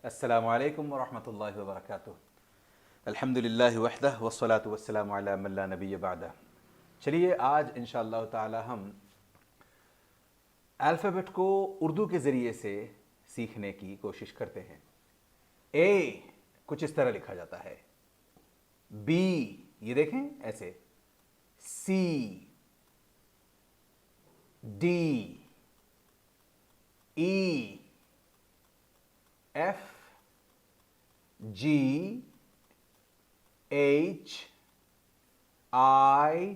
अस्सलामु अलैकुम वरहमतुल्लाहि वबरकातुहू। अल्हम्दुलिल्लाहि वहदह वस्सलातु वस्सलामु अला मन ला नबिय्य बअदह। चलिए आज इंशाअल्लाह ताला हम अल्फ़ाबेट को उर्दू के ज़रिए से सीखने की कोशिश करते हैं। ए कुछ इस तरह लिखा जाता है, बी ये देखें ऐसे, C, D, E, F, G, H, I,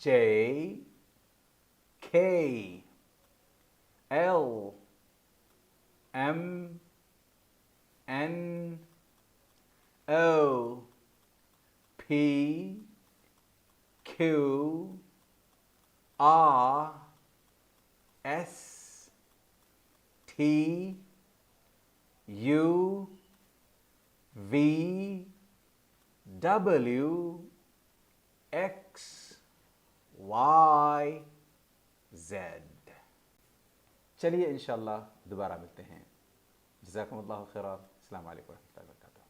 J, K, L, M, N, O, P, Q, R, S, T, U, V, W, X, Y, Z। चलिए इंशाअल्लाह दोबारा मिलते हैं। जज़ाकुमुल्लाहु खैरन। अस्सलामु अलैकुम वरहमतुल्लाहि वबरकातुहू।